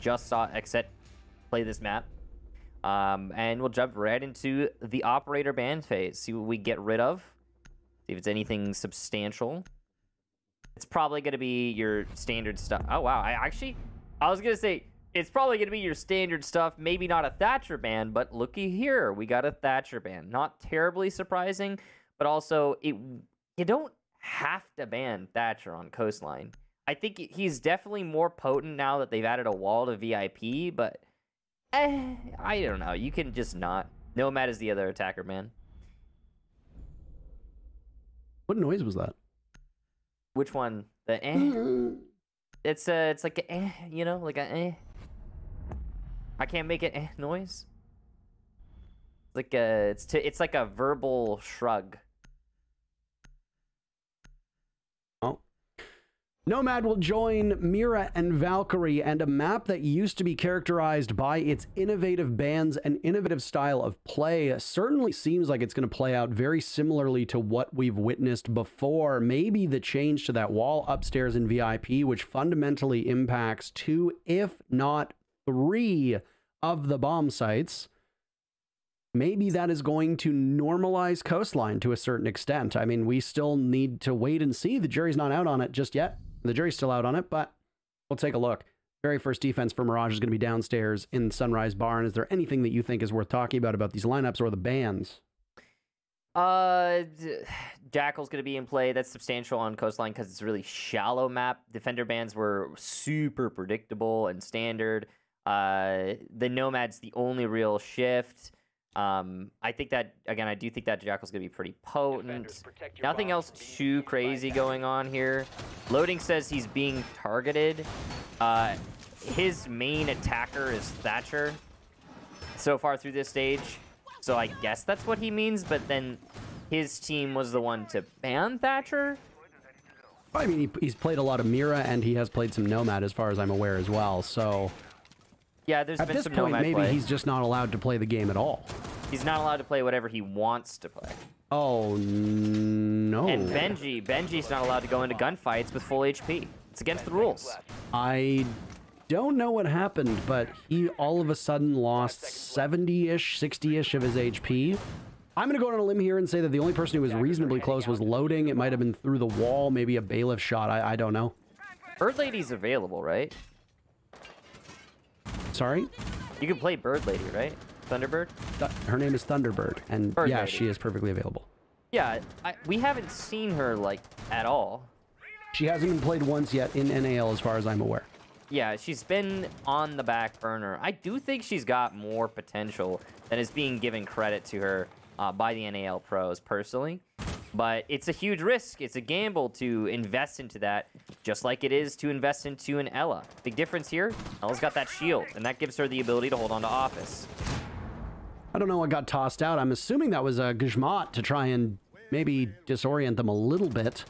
just saw XSET play this map. And we'll jump right into the operator ban phase. See what we get rid of. See if it's anything substantial. It's probably going to be your standard stuff. Oh, wow. I was going to say, it's probably going to be your standard stuff. Maybe not a Thatcher ban, but looky here. We got a Thatcher ban. Not terribly surprising, but also you don't have to ban Thatcher on Coastline. I think he's definitely more potent now that they've added a wall to VIP, but I don't know. You can just not. Nomad is the other attacker, man. What noise was that? Which one? The It's like a you know, like a I can't make it noise. Like it's like a verbal shrug. Nomad will join Mira and Valkyrie, and a map that used to be characterized by its innovative bans and innovative style of play certainly seems like it's going to play out very similarly to what we've witnessed before. Maybe the change to that wall upstairs in VIP, which fundamentally impacts 2, if not 3 of the bomb sites. Maybe that is going to normalize Coastline to a certain extent. I mean, we still need to wait and see. The jury's not out on it just yet. The jury's still out on it, but we'll take a look. Very first defense for Mirage is going to be downstairs in Sunrise Barn. Is there anything that you think is worth talking about these lineups or the bans? Jackal's going to be in play. That's substantial on Coastline because it's a really shallow map. Defender bans were super predictable and standard. The Nomad's the only real shift. I think that, again, I do think that Jackal's going to be pretty potent. Nothing else too crazy going on here. Loading says he's being targeted. His main attacker is Thatcher so far through this stage. So I guess that's what he means, but then his team was the one to ban Thatcher? I mean, he's played a lot of Mira, and he has played some Nomad as far as I'm aware as well, so... Yeah, there's been some Nomad At this point, maybe play. He's just not allowed to play the game at all. He's not allowed to play whatever he wants to play. Oh, no. And Benji's not allowed to go into gunfights with full HP. It's against the rules. I don't know what happened, but he all of a sudden lost 70-ish, 60-ish of his HP. I'm going to go on a limb here and say that the only person who was reasonably close was Loading. It might have been through the wall, maybe a bailiff shot. I don't know. Bird Lady's available, right? Sorry? You can play Bird Lady, right? Thunderbird? Her name is Thunderbird, and Bird yeah, Lady. she is perfectly available. Yeah, we haven't seen her, like, at all. She hasn't been played once yet in NAL as far as I'm aware. Yeah, she's been on the back burner. I do think she's got more potential than is being given credit to her by the NAL pros, personally. But it's a huge risk. It's a gamble to invest into that, just like it is to invest into an Ella. Big difference here, Ella's got that shield, and that gives her the ability to hold on to Office. I don't know what got tossed out. I'm assuming that was a Gizmot to try and maybe disorient them a little bit.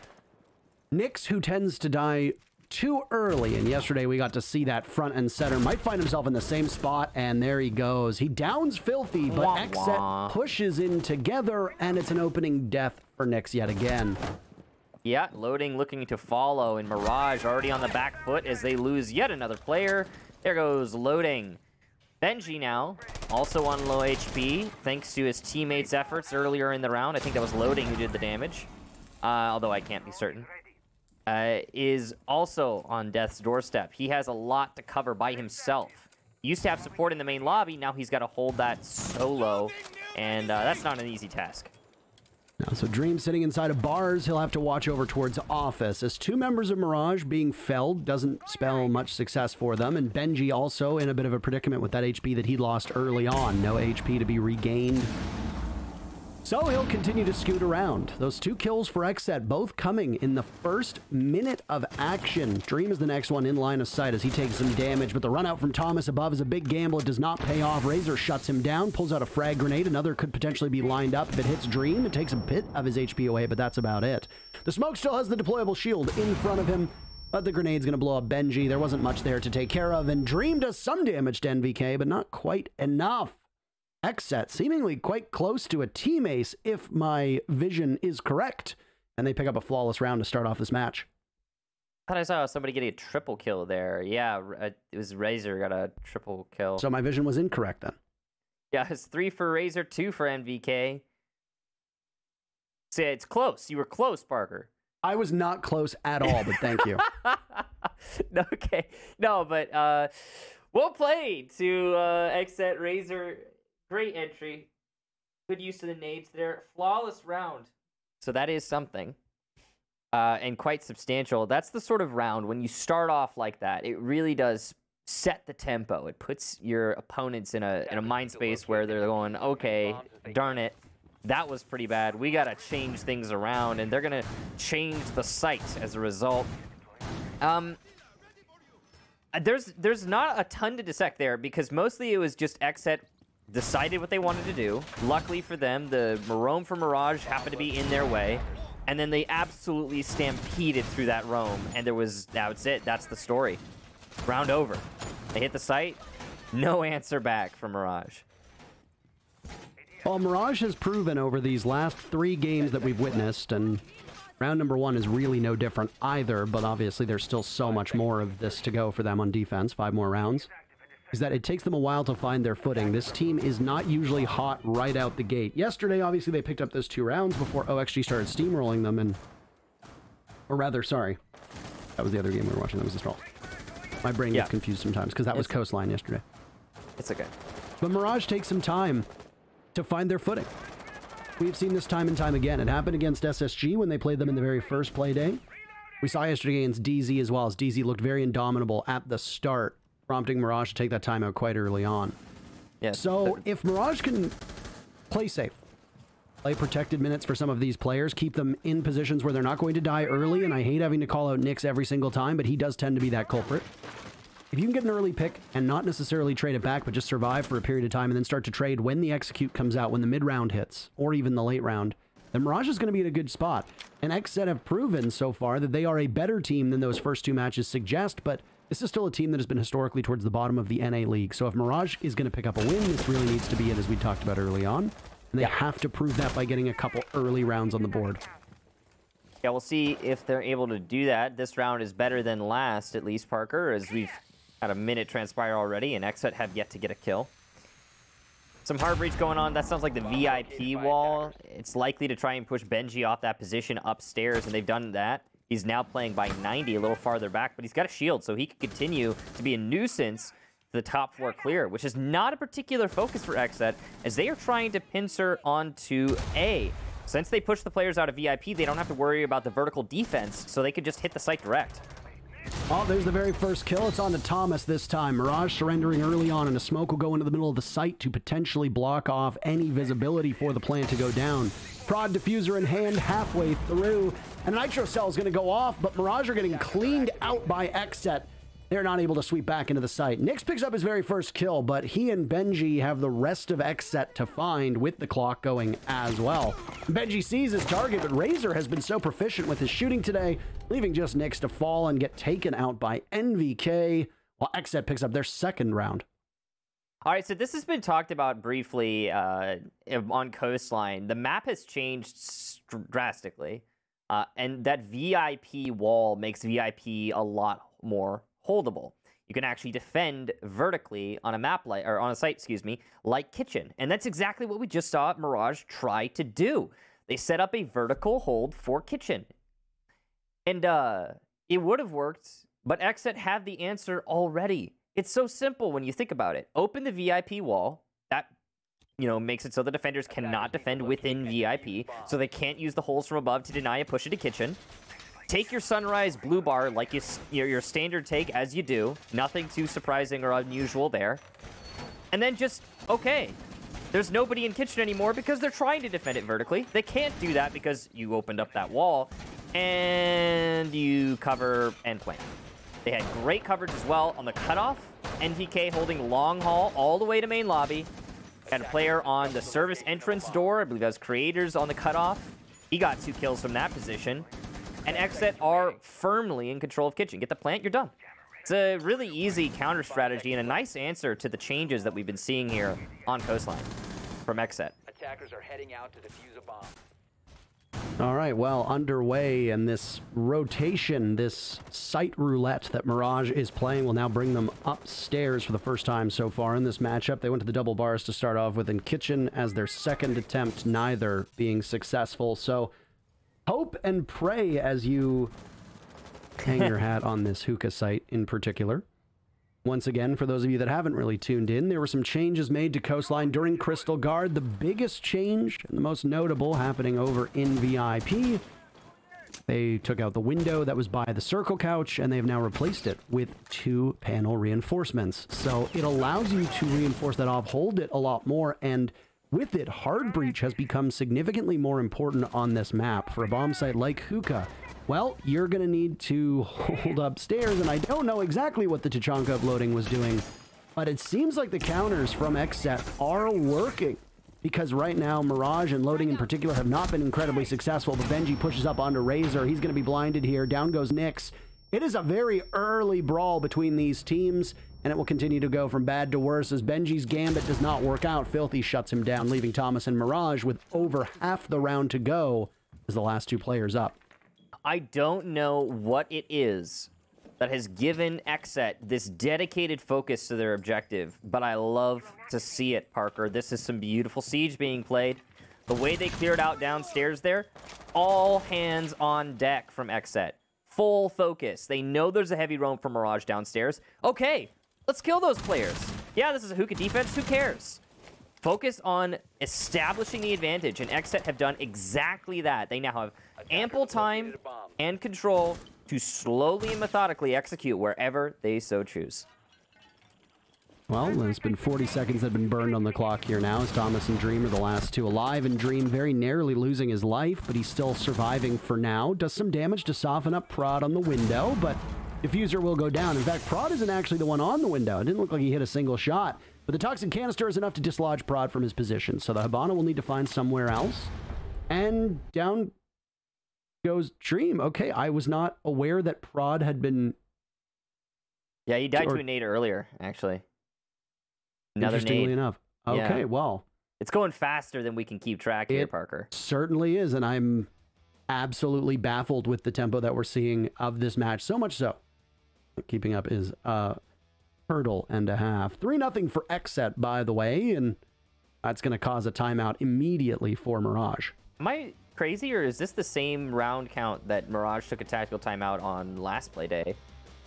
Nyx, who tends to die too early, and yesterday we got to see that front and center, might find himself in the same spot, and there he goes. He downs Filthy, but XSET pushes in together, and it's an opening death for Nyx yet again. Yeah, Loading looking to follow, and Mirage already on the back foot as they lose yet another player. There goes Loading. Benji now, also on low HP, thanks to his teammates' efforts earlier in the round. I think that was Loading who did the damage, although I can't be certain. Is also on death's doorstep. He has a lot to cover by himself. He used to have support in the main lobby, now he's got to hold that solo, and that's not an easy task. Now, so Dream sitting inside of bars, he'll have to watch over towards Office, as 2 members of Mirage being felled doesn't spell much success for them, and Benji also in a bit of a predicament with that HP that he lost early on. No HP to be regained. So he'll continue to scoot around. Those 2 kills for XSET, both coming in the first minute of action. Dream is the next one in line of sight as he takes some damage, but the run out from Thomas above is a big gamble. It does not pay off. Razor shuts him down, pulls out a frag grenade. Another could potentially be lined up. If it hits Dream, it takes a bit of his HP away, but that's about it. The smoke still has the deployable shield in front of him, but the grenade's going to blow up Benji. There wasn't much there to take care of, and Dream does some damage to NVK, but not quite enough. XSET seemingly quite close to a team ace, if my vision is correct, and they pick up a flawless round to start off this match. thought I saw somebody getting a triple kill there. Yeah, it was Razor got a triple kill. So my vision was incorrect then. Yeah, it's 3 for Razor, 2 for NVK. See, it's close. You were close, Parker. I was not close at all, but thank you. Okay. No, but well played to XSET Razor. Great entry. Good use of the nades there. Flawless round. So that is something. And quite substantial. That's the sort of round, when you start off like that, it really does set the tempo. It puts your opponents in a mind space where they're going, okay, darn it, that was pretty bad. We got to change things around, and they're going to change the site as a result. There's not a ton to dissect there, because mostly it was just XSET decided what they wanted to do. Luckily for them, the roam from Mirage happened to be in their way, and then they absolutely stampeded through that roam, and that's it. That's the story. Round over. They hit the site. No answer back from Mirage. Well, Mirage has proven over these last 3 games that we've witnessed, and round number 1 is really no different either, but obviously there's still so much more of this to go for them on defense, 5 more rounds, is that it takes them a while to find their footing. This team is not usually hot right out the gate. Yesterday, obviously, they picked up those 2 rounds before OXG started steamrolling them, and... Or rather, sorry. That was the other game we were watching. That was the Straw. My brain gets confused sometimes, because that was Coastline yesterday. It's okay. But Mirage takes some time to find their footing. We've seen this time and time again. It happened against SSG when they played them in the very first play day. We saw yesterday against DZ as well, as DZ looked very indomitable at the start, prompting Mirage to take that timeout quite early on. Yeah. So if Mirage can play safe, play protected minutes for some of these players, keep them in positions where they're not going to die early, and I hate having to call out Nyx every single time, but he does tend to be that culprit. If you can get an early pick and not necessarily trade it back, but just survive for a period of time and then start to trade when the execute comes out, when the mid-round hits, or even the late round, then Mirage is going to be in a good spot. And XSET have proven so far that they are a better team than those first 2 matches suggest, but this is still a team that has been historically towards the bottom of the NA League. So if Mirage is going to pick up a win, this really needs to be it, as we talked about early on. And they have to prove that by getting a couple early rounds on the board. Yeah, we'll see if they're able to do that. This round is better than last, at least, Parker, as we've had a minute transpire already, and XSET have yet to get a kill. Some hard breach going on. That sounds like the VIP wall. It's likely to try and push Benji off that position upstairs, and they've done that. He's now playing by 90, a little farther back, but he's got a shield, so he can continue to be a nuisance to the top 4 clear, which is not a particular focus for XSET, as they are trying to pincer onto A. Since they push the players out of VIP, they don't have to worry about the vertical defense, so they can just hit the site direct. Oh, there's the very first kill. It's on to Thomas this time. Mirage surrendering early on, and a smoke will go into the middle of the site to potentially block off any visibility for the plant to go down. Prod diffuser in hand halfway through, and Nitro Cell is going to go off, but Mirage are getting cleaned out by XSET. They're not able to sweep back into the site. Nyx picks up his very first kill, but he and Benji have the rest of XSET to find with the clock going as well. Benji sees his target, but Razor has been so proficient with his shooting today, leaving just Nyx to fall and get taken out by NVK, while XSET picks up their second round. All right, so this has been talked about briefly on Coastline. The map has changed drastically, and that VIP wall makes VIP a lot more holdable. You can actually defend vertically on a map or on a site, excuse me, like Kitchen. And that's exactly what we just saw Mirage try to do. They set up a vertical hold for Kitchen. And it would have worked, but XSET had the answer already. It's so simple when you think about it. Open the VIP wall. That, makes it so the defenders cannot defend within VIP, so they can't use the holes from above to deny a push into Kitchen. Take your Sunrise blue bar like your standard take as you do. Nothing too surprising or unusual there. And then just, okay, there's nobody in Kitchen anymore because they're trying to defend it vertically. They can't do that because you opened up that wall and you cover end plant. They had great coverage as well on the cutoff. NVK holding long haul all the way to main lobby. Had a player on the service entrance door. I believe that was Creators on the cutoff. He got 2 kills from that position. And XSET are firmly in control of Kitchen. Get the plant, you're done. It's a really easy counter strategy and a nice answer to the changes that we've been seeing here on Coastline from XSET. Attackers are heading out to defuse a bomb. All right, well, underway, and this rotation, this site roulette that Mirage is playing will now bring them upstairs for the first time so far in this matchup. They went to the double bars to start off with in kitchen as their second attempt, neither being successful. So hope and pray as you hang your hat on this hookah site in particular. Once again, for those of you that haven't really tuned in, there were some changes made to Coastline during Crystal Guard. The biggest change, and the most notable, happening over in VIP. They took out the window that was by the circle couch, and they've now replaced it with 2 panel reinforcements. So it allows you to reinforce that off, hold it a lot more, and with it, hard breach has become significantly more important on this map. For a bomb site like Hookah, well, you're going to need to hold upstairs, and I don't know exactly what the Tachanka uploading was doing, but it seems like the counters from XSET are working, because right now, Mirage and Loading in particular have not been incredibly successful, but Benji pushes up onto Razor. He's going to be blinded here. Down goes Nyx. It is a very early brawl between these teams, and it will continue to go from bad to worse as Benji's gambit does not work out. Filthy shuts him down, leaving Thomas and Mirage with over half the round to go as the last 2 players up. I don't know what it is that has given XSET this dedicated focus to their objective, but I love to see it, Parker. This is some beautiful Siege being played. The way they cleared out downstairs there, all hands on deck from XSET. Full focus. They know there's a heavy roam from Mirage downstairs. Okay, let's kill those players. Yeah, this is a hookah defense. Who cares? Focus on establishing the advantage, and XSET have done exactly that. They now have ample time and control to slowly and methodically execute wherever they so choose. Well, there's been 40 seconds that have been burned on the clock here now as Thomas and Dream are the last 2 alive, and Dream very narrowly losing his life, but he's still surviving for now. Does some damage to soften up Prod on the window, but Diffuser will go down. In fact, Prod isn't actually the one on the window. It didn't look like he hit a single shot. But the Toxic Canister is enough to dislodge Prod from his position, so the Hibana will need to find somewhere else. And down goes Dream. Okay, I was not aware that Prod had been... Yeah, he died to a nade earlier, actually. Another Interestingly nade. enough. Okay, Yeah. Well... It's going faster than we can keep track here, Parker. Certainly is, and I'm absolutely baffled with the tempo that we're seeing of this match. So much so. Keeping up is... hurdle and a half. 3-0 for XSET, by the way, and that's going to cause a timeout immediately for Mirage. Am I crazy, or is this the same round count that Mirage took a tactical timeout on last play day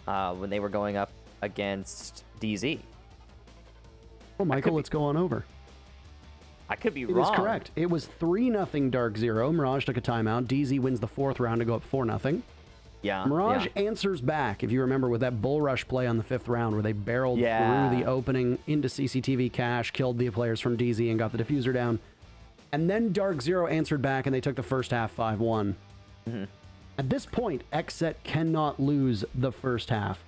when they were going up against DZ? Well, Michael, let's go on over. I could be It wrong. is correct. It was 3-0 Dark Zero. Mirage took a timeout. DZ wins the 4th round to go up 4-0. Yeah. Mirage answers back, if you remember, with that bull rush play on the 5th round where they barreled through the opening into CCTV cache, killed the players from DZ, and got the diffuser down. And then Dark Zero answered back, and they took the first half 5-1. At this point, XSET cannot lose the first half.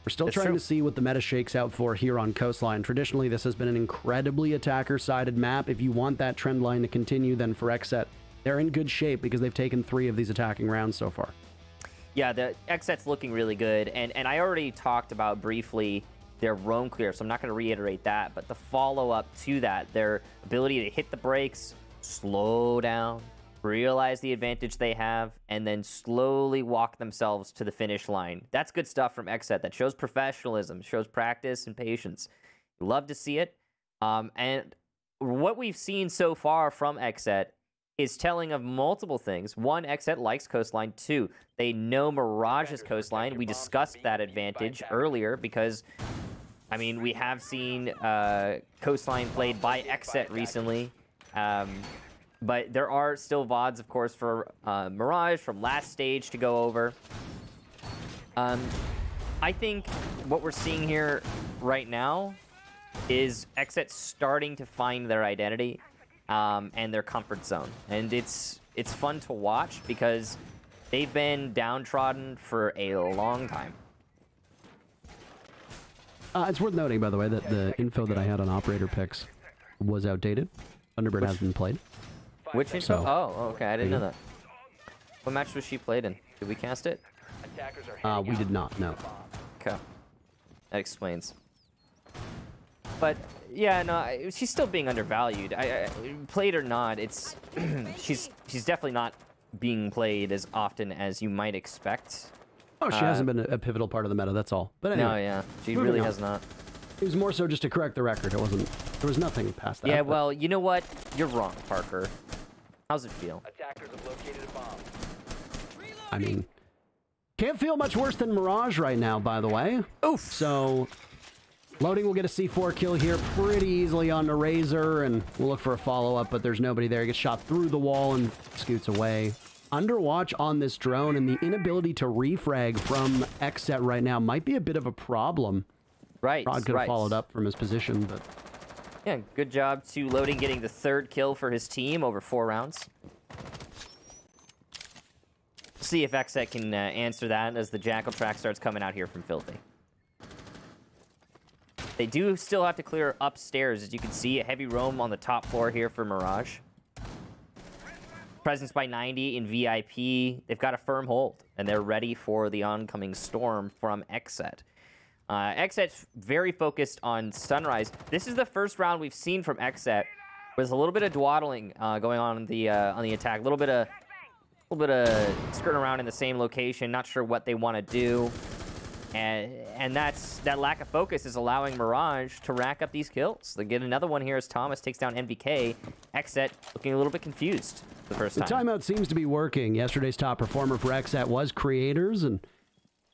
We're still trying to see what the meta shakes out for here on Coastline. Traditionally, this has been an incredibly attacker-sided map. If you want that trend line to continue, then for XSET, they're in good shape because they've taken 3 of these attacking rounds so far. Yeah, the XSET's looking really good, and I already talked about briefly their roam clear, so I'm not going to reiterate that, but the follow-up to that, their ability to hit the brakes, slow down, realize the advantage they have, and then slowly walk themselves to the finish line. That's good stuff from XSET. That shows professionalism, shows practice and patience. Love to see it. And what we've seen so far from XSET is telling of multiple things. 1, XSET likes Coastline. 2, they know Mirage's Coastline. We discussed that advantage earlier because, I mean, we have seen Coastline played by XSET recently. But there are still VODs, of course, for Mirage from last stage to go over. I think what we're seeing here right now is XSET starting to find their identity and their comfort zone. And it's fun to watch because they've been downtrodden for a long time. It's worth noting, by the way, that the info that I had on operator picks was outdated. Thunderbird has been played. Which info? So, oh, okay, I didn't know that. What match was she played in? Did we cast it? We did not, no. Okay. That explains. But, yeah, no, she's still being undervalued. I played or not, it's... she's definitely not being played as often as you might expect. Oh, she hasn't been a pivotal part of the meta, that's all. But anyway, no, yeah, she really has not. It was more so just to correct the record. It wasn't. There was nothing past that. Yeah, well, you know what? You're wrong, Parker. How's it feel? Attackers have located a bomb. I mean, can't feel much worse than Mirage right now, by the way. Oof. So, Loading will get a C4 kill here pretty easily on the Razor, and we'll look for a follow-up, but there's nobody there. He gets shot through the wall and scoots away. Underwatch on this drone, and the inability to refrag from XSET right now might be a bit of a problem. Right, Rod could have followed up from his position, but... Yeah, good job to Loading getting the 3rd kill for his team over 4 rounds. See if XSET can answer that as the Jackal track starts coming out here from Filthy. They do still have to clear upstairs. As you can see, a heavy roam on the top floor here for Mirage. Presence by 90 in VIP. They've got a firm hold, and they're ready for the oncoming storm from XSET. XSET's very focused on Sunrise. This is the first round we've seen from XSET with a little bit of dwaddling going on the attack. A little bit of skirting around in the same location. Not sure what they want to do, and that lack of focus is allowing Mirage to rack up these kills. They get another one here as Thomas takes down MVK. XSET looking a little bit confused the first time. The timeout seems to be working. Yesterday's top performer for XSET was Creators, and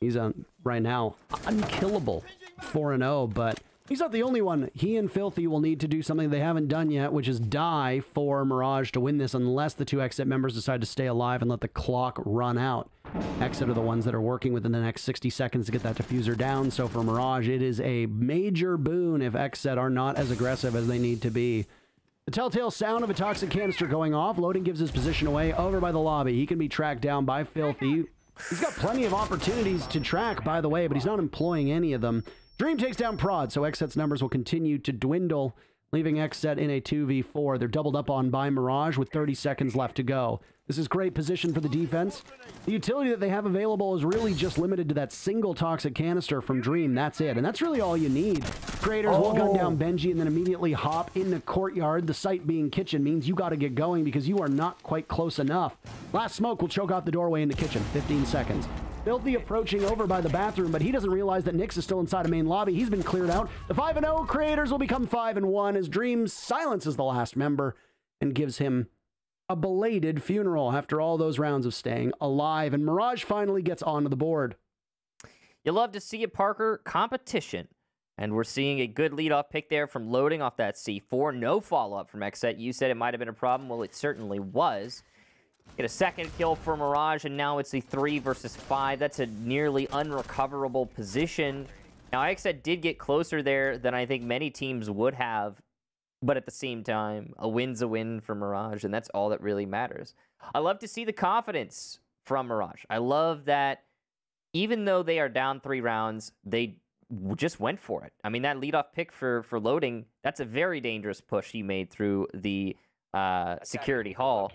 he's on right now unkillable 4-0, but he's not the only one. He and Filthy will need to do something they haven't done yet, which is die for Mirage to win this unless the 2 XSET members decide to stay alive and let the clock run out. XSET are the ones that are working within the next 60 seconds to get that diffuser down, so for Mirage, it is a major boon if XSET are not as aggressive as they need to be. The telltale sound of a toxic canister going off. Loading gives his position away over by the lobby. He can be tracked down by Filthy. He's got plenty of opportunities to track, by the way, but he's not employing any of them. Dream takes down Prod, so XSET's numbers will continue to dwindle, leaving XSET in a 2v4. They're doubled up on by Mirage with 30 seconds left to go. This is great position for the defense. The utility that they have available is really just limited to that single toxic canister from Dream. That's it, and that's really all you need. Creators will gun down Benji and then immediately hop in the courtyard. The site being kitchen means you got to get going because you are not quite close enough. Last smoke will choke off the doorway in the kitchen. 15 seconds. Filthy approaching over by the bathroom, but he doesn't realize that Nyx is still inside a main lobby. He's been cleared out. The 5-0 Creators will become 5-1 as Dream silences the last member and gives him a belated funeral after all those rounds of staying alive. And Mirage finally gets onto the board. You love to see a Parker competition. And we're seeing a good leadoff pick there from Loading off that C4. No follow-up from XSET. You said it might have been a problem. Well, it certainly was. Get a second kill for Mirage, and now it's a 3 versus 5. That's a nearly unrecoverable position. Now, XSET did get closer there than I think many teams would have, but at the same time, a win's a win for Mirage, and that's all that really matters. I love to see the confidence from Mirage. I love that even though they are down 3 rounds, they just went for it. I mean, that leadoff pick for Loading, that's a very dangerous push he made through the security hall,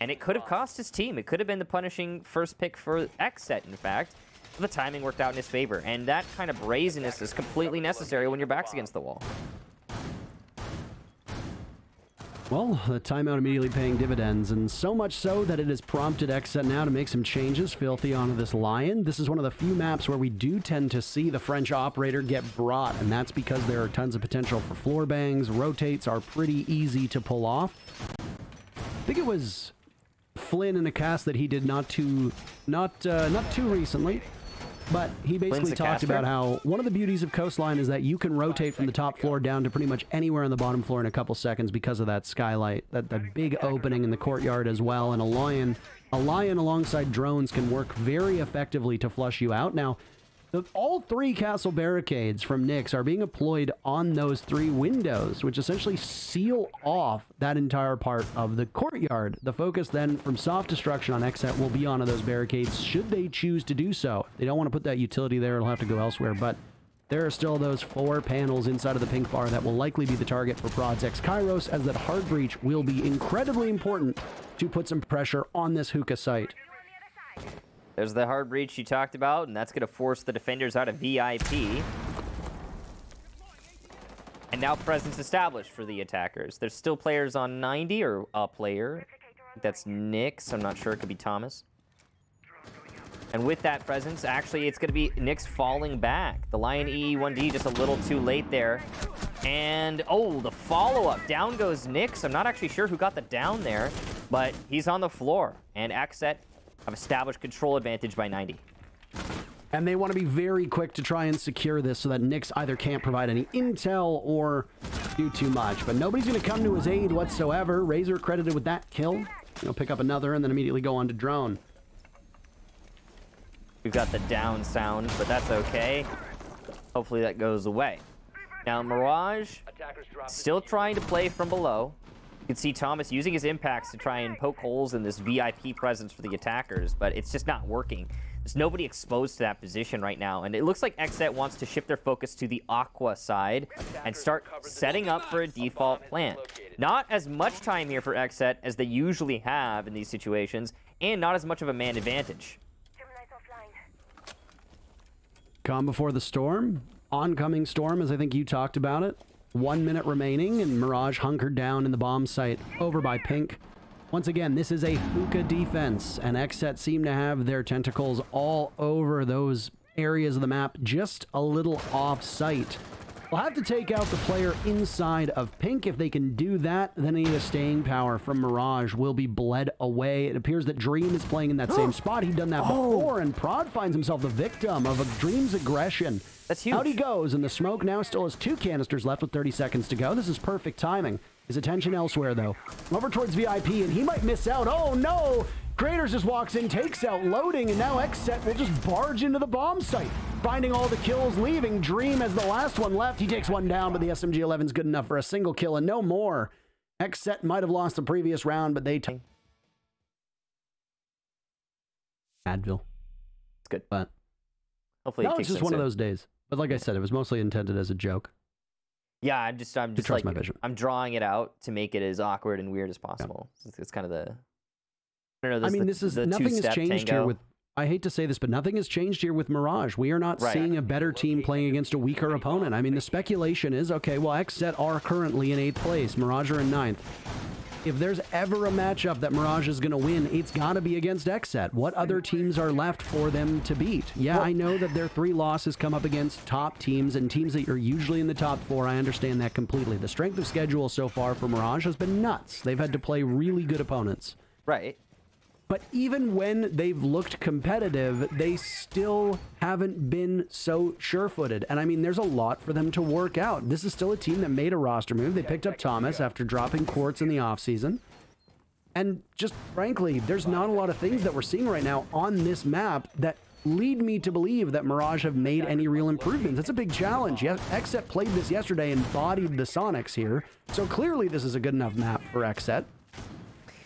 and it could have cost his team. It could have been the punishing first pick for XSET, in fact. The timing worked out in his favor, and that kind of brazenness is completely necessary when your back's against the wall. Well, the timeout immediately paying dividends, and so much so that it has prompted XSET now to make some changes. Filthy onto this Lion. This is one of the few maps where we do tend to see the French operator get brought, and that's because there are tons of potential for floor bangs. Rotates are pretty easy to pull off. I think it was Flynn in a cast that he did not too recently. But he basically talked about how one of the beauties of Coastline is that you can rotate from the top floor down to pretty much anywhere on the bottom floor in a couple seconds because of that skylight, that big opening in the courtyard as well. And a lion alongside drones can work very effectively to flush you out. Now, all 3 castle barricades from Nyx are being employed on those 3 windows, which essentially seal off that entire part of the courtyard. The focus then from soft destruction on XSET will be onto those barricades should they choose to do so. If they don't want to put that utility there, it'll have to go elsewhere, but there are still those 4 panels inside of the pink bar that will likely be the target for Prod's X Kairos, as that hard breach will be incredibly important to put some pressure on this hookah site. There's the hard breach you talked about, and that's going to force the defenders out of VIP. And now presence established for the attackers. There's still players on 90, or a player. think that's Nyx. I'm not sure. It could be Thomas. And with that presence, actually, it's going to be Nyx falling back. The Lion E1D just a little too late there. And, oh, the follow-up. Down goes Nyx. I'm not actually sure who got the down there, but he's on the floor. And XSET have established control advantage by 90. And they want to be very quick to try and secure this so that Nyx either can't provide any intel or do too much. But nobody's going to come to his aid whatsoever. Razor credited with that kill. He'll pick up another and then immediately go on to drone. We've got the down sound, but that's okay. Hopefully that goes away. Now, Mirage still trying to play from below. You can see Thomas using his impacts to try and poke holes in this VIP presence for the attackers, but it's just not working. There's nobody exposed to that position right now, and it looks like XSET wants to shift their focus to the Aqua side and start setting up for a default plant. Not as much time here for XSET as they usually have in these situations, and not as much of a man advantage. Calm before the storm. Oncoming storm, as I think you talked about it. 1 minute remaining, and Mirage hunkered down in the bomb site over by Pink. Once again, this is a hookah defense, and XSET seem to have their tentacles all over those areas of the map, just a little off-site. We'll have to take out the player inside of Pink. If they can do that, then any of the staying power from Mirage will be bled away. It appears that Dream is playing in that same spot. He'd done that before, and Prod finds himself the victim of a Dream's aggression. That's huge. Out he goes, and the smoke now still has 2 canisters left with 30 seconds to go. This is perfect timing. His attention elsewhere, though. Over towards VIP, and he might miss out. Oh, no! Graders just walks in, takes out loading, and now XSET will just barge into the bomb site. Finding all the kills, leaving Dream as the last one left. He takes one down, but the SMG-11's good enough for a single kill and no more. XSET might have lost the previous round, but they... Advil. It's good. But... Hopefully no, it's just one of those days. But like I said, it was mostly intended as a joke. Yeah, I'm just trust my vision. I'm drawing it out to make it as awkward and weird as possible. Yeah. It's kind of the... I don't know, I mean, nothing has changed tango here with... I hate to say this, but nothing has changed here with Mirage. We are not seeing a better team playing against a weaker opponent. I mean, the speculation is, okay, well, XSET are currently in 8th place. Mirage are in 9th. If there's ever a matchup that Mirage is going to win, it's got to be against XSET. What other teams are left for them to beat? Yeah, I know that their 3 losses come up against top teams and teams that are usually in the top 4. I understand that completely. The strength of schedule so far for Mirage has been nuts. They've had to play really good opponents. Right. But even when they've looked competitive, they still haven't been so sure-footed. And I mean, there's a lot for them to work out. This is still a team that made a roster move. They picked up Thomas after dropping Quartz in the offseason. And just frankly, there's not a lot of things that we're seeing right now on this map that lead me to believe that Mirage have made any real improvements. It's a big challenge. Yes, XSET played this yesterday and bodied the Sonics here. So clearly this is a good enough map for XSET.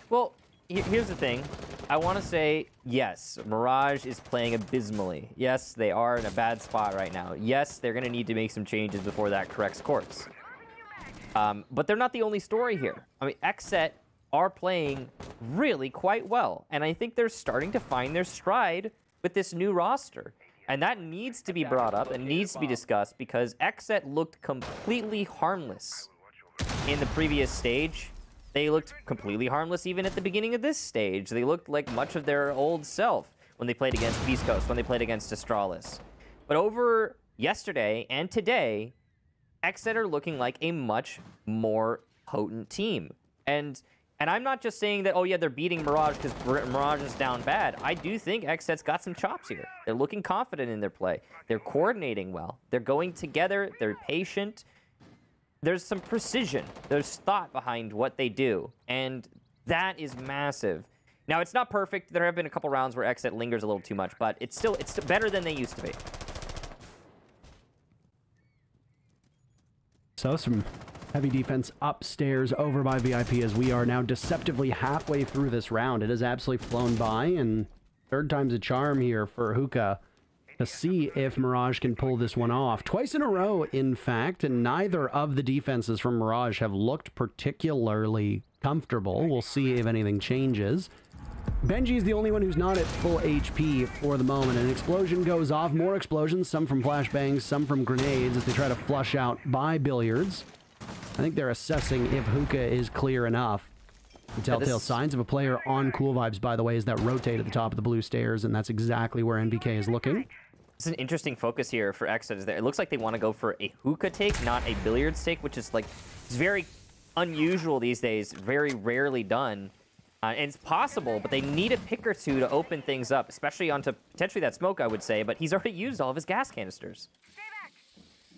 Well, here's the thing. I want to say, yes, Mirage is playing abysmally. Yes, they are in a bad spot right now. Yes, they're going to need to make some changes before that corrects course. But they're not the only story here. I mean, XSET are playing really quite well. And I think they're starting to find their stride with this new roster. And that needs to be brought up and needs to be discussed because XSET looked completely harmless in the previous stage. They looked completely harmless even at the beginning of this stage. They looked like much of their old self when they played against Beast Coast, when they played against Astralis. But over yesterday and today, XSET are looking like a much more potent team. And I'm not just saying that, oh yeah, they're beating Mirage because Mirage is down bad. I do think XSET's got some chops here. They're looking confident in their play. They're coordinating well. They're going together. They're patient. There's some precision. There's thought behind what they do, and that is massive. Now, it's not perfect. There have been a couple rounds where XSET lingers a little too much, but it's still better than they used to be. So some heavy defense upstairs over by VIP as we are now deceptively halfway through this round. It has absolutely flown by, and third time's a charm here for Hookah to see if Mirage can pull this one off. Twice in a row, in fact, and neither of the defenses from Mirage have looked particularly comfortable. We'll see if anything changes. Benji is the only one who's not at full HP for the moment. An explosion goes off. More explosions, some from flashbangs, some from grenades as they try to flush out by Billiards. I think they're assessing if Hookah is clear enough. The telltale signs of a player on Cool Vibes, by the way, is that rotate at the top of the blue stairs, and that's exactly where NBK is looking. It's an interesting focus here for XSET. It looks like they want to go for a hookah take, not a billiards take, which is like, it's very unusual these days, very rarely done. And it's possible, but they need a pick or two to open things up, especially onto potentially that smoke, I would say, but he's already used all of his gas canisters.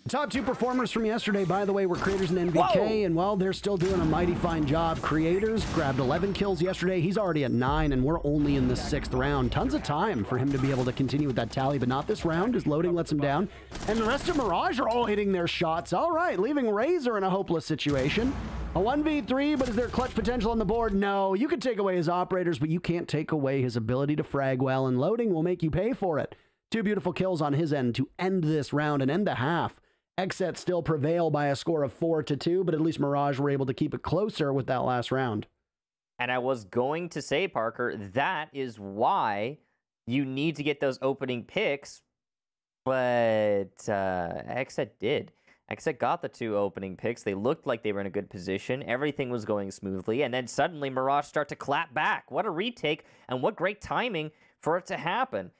The top two performers from yesterday, by the way, were Creators and NVK, and well, they're still doing a mighty fine job. Creators grabbed 11 kills yesterday. He's already at 9, and we're only in the 6th round. Tons of time for him to be able to continue with that tally, but not this round, as loading lets him down. And the rest of Mirage are all hitting their shots. All right, leaving Razor in a hopeless situation. A 1v3, but is there clutch potential on the board? No. You can take away his operators, but you can't take away his ability to frag well, and loading will make you pay for it. 2 beautiful kills on his end to end this round and end the half. XSET still prevail by a score of 4-2, but at least Mirage were able to keep it closer with that last round. And I was going to say, Parker, that is why you need to get those opening picks, but XSET did. XSET got the 2 opening picks. They looked like they were in a good position. Everything was going smoothly, and then suddenly Mirage start to clap back. What a retake, and what great timing for it to happen.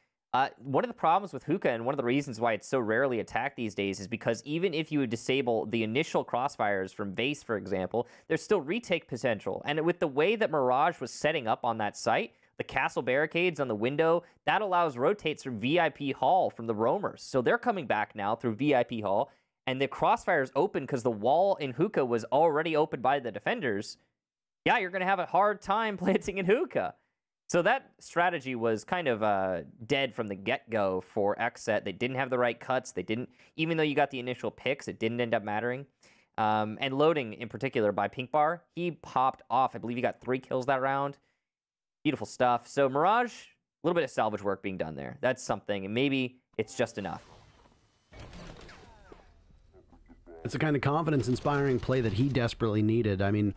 One of the problems with hookah, and one of the reasons why it's so rarely attacked these days, is because even if you disable the initial crossfires from Vase, for example, there's still retake potential. And with the way that Mirage was setting up on that site, the castle barricades on the window, that allows rotates from VIP Hall from the roamers. So they're coming back now through VIP Hall, and the crossfires open because the wall in hookah was already opened by the defenders. Yeah, you're going to have a hard time planting in hookah. So that strategy was kind of dead from the get-go for XSET. They didn't have the right cuts. They didn't, even though you got the initial picks, it didn't end up mattering. And loading, in particular, by Pink Bar, he popped off. I believe he got 3 kills that round. Beautiful stuff. So Mirage, a little bit of salvage work being done there. That's something, and maybe it's just enough. It's the kind of confidence-inspiring play that he desperately needed. I mean,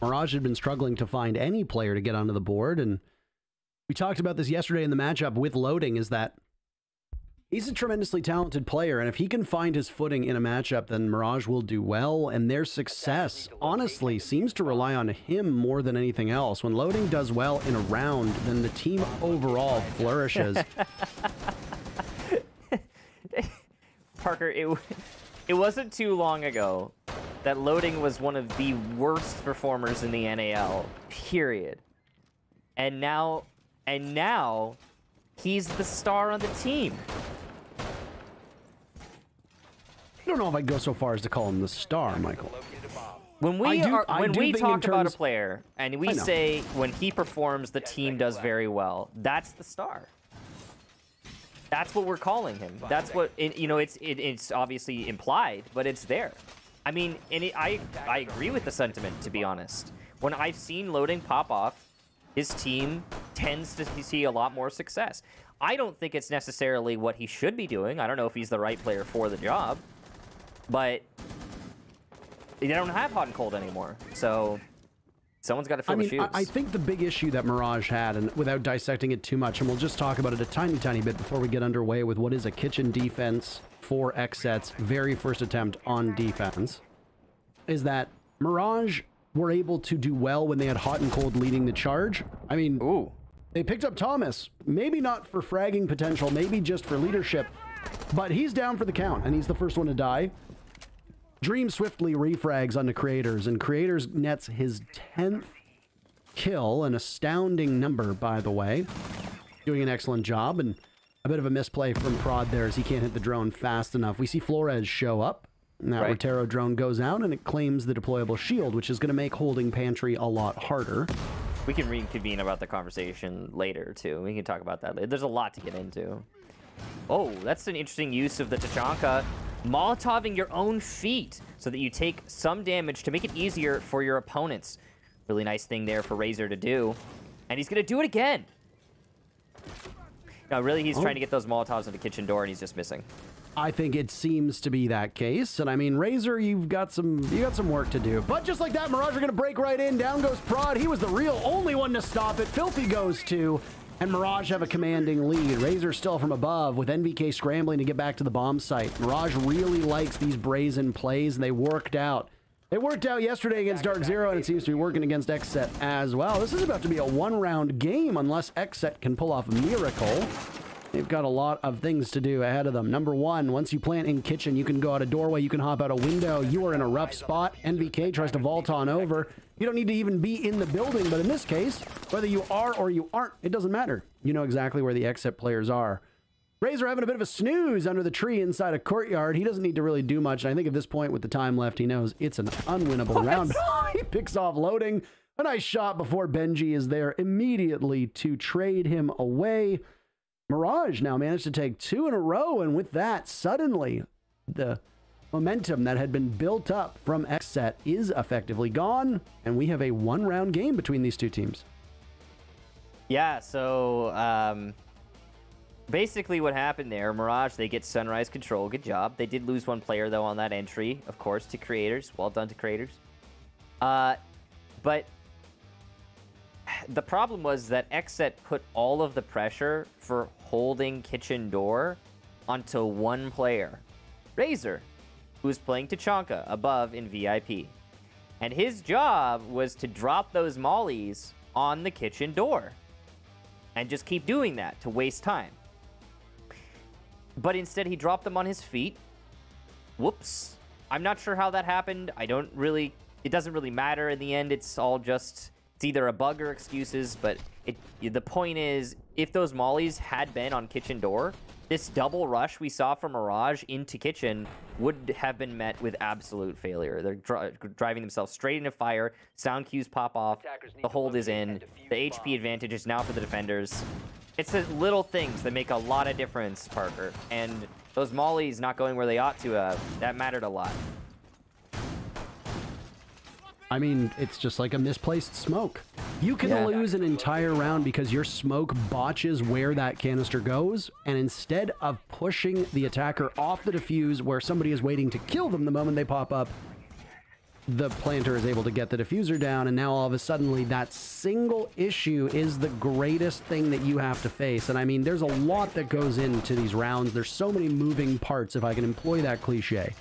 Mirage had been struggling to find any player to get onto the board, and we talked about this yesterday in the matchup with loading, is that he's a tremendously talented player, and if he can find his footing in a matchup, then Mirage will do well, and their success, honestly, seems to rely on him more than anything else. When loading does well in a round, then the team overall flourishes. Parker, it wasn't too long ago that loading was one of the worst performers in the NAL, period. And now he's the star on the team. I don't know if I'd go so far as to call him the star, Michael. When we talk about a player and we say when he performs, the team does very well, that's the star. That's what we're calling him. That's what, you know, it's obviously implied, but it's there. I mean, and I agree with the sentiment, to be honest. When I've seen loading pop off, his team tends to see a lot more success. I don't think it's necessarily what he should be doing. I don't know if he's the right player for the job, but they don't have hot and cold anymore. So someone's got to fill the shoes. I think the big issue that Mirage had, and without dissecting it too much, and we'll just talk about it a tiny bit before we get underway with what is a kitchen defense for XSET's very first attempt on defense, is that Mirage were able to do well when they had hot and cold leading the charge. I mean, they picked up Thomas, maybe not for fragging potential, maybe just for leadership, but he's down for the count, and he's the first one to die. Dream swiftly refrags onto Creators, and Creators nets his 10th kill, an astounding number, by the way. Doing an excellent job, and a bit of a misplay from Prod there as he can't hit the drone fast enough. We see Flores show up, and that Rotero drone goes out, and it claims the deployable shield, which is going to make holding Pantry a lot harder. We can reconvene about the conversation later, too. We can talk about that later. There's a lot to get into. Oh, that's an interesting use of the Tachanka. Molotoving your own feet so that you take some damage to make it easier for your opponents. Really nice thing there for Razor to do. And he's going to do it again. No, really, he's trying to get those Molotovs on the kitchen door, and he's just missing. I think it seems to be that case. And I mean, Razor, you got some work to do. But just like that, Mirage are going to break right in. Down goes Prod. He was the real only one to stop it. Filthy goes too. And Mirage have a commanding lead. Razor still from above with NVK scrambling to get back to the bomb site. Mirage really likes these brazen plays, and they worked out. It worked out yesterday against Dark Zero, and it seems to be working against XSET as well. This is about to be a one-round game unless XSET can pull off a miracle. They've got a lot of things to do ahead of them. Number one, once you plant in kitchen, you can go out a doorway, you can hop out a window. You are in a rough spot. NVK tries to vault on over. You don't need to even be in the building, but in this case, whether you are or you aren't, it doesn't matter. You know exactly where the XSET players are. Razor having a bit of a snooze under the tree inside a courtyard. He doesn't need to really do much, and I think at this point with the time left, he knows it's an unwinnable round. He picks off loading. A nice shot before Benji is there immediately to trade him away. Mirage now managed to take 2 in a row, and with that, suddenly, the momentum that had been built up from XSET is effectively gone, and we have a one-round game between these two teams. Yeah, so basically what happened there, Mirage, they get Sunrise control. Good job. They did lose one player, though, on that entry, of course, to Creators. Well done to Creators. But the problem was that XSET put all of the pressure for holding kitchen door onto one player, Razor, who was playing Tachanka above in VIP. And his job was to drop those mollies on the kitchen door and just keep doing that to waste time. But instead, he dropped them on his feet. Whoops. I'm not sure how that happened. It doesn't really matter in the end. It's all just... It's either a bug or excuses, but the point is, if those mollies had been on kitchen door, this double rush we saw from Mirage into kitchen would have been met with absolute failure. They're driving themselves straight into fire, sound cues pop off, the hold is in, the HP advantage is now for the defenders. It's the little things that make a lot of difference, Parker, and those mollies not going where they ought to, that mattered a lot. I mean, it's just like a misplaced smoke. You can lose an entire round because your smoke botches where that canister goes, and instead of pushing the attacker off the defuse where somebody is waiting to kill them the moment they pop up, the planter is able to get the diffuser down, and now all of a sudden that single issue is the greatest thing that you have to face. And I mean, there's a lot that goes into these rounds. There's so many moving parts, if I can employ that cliche.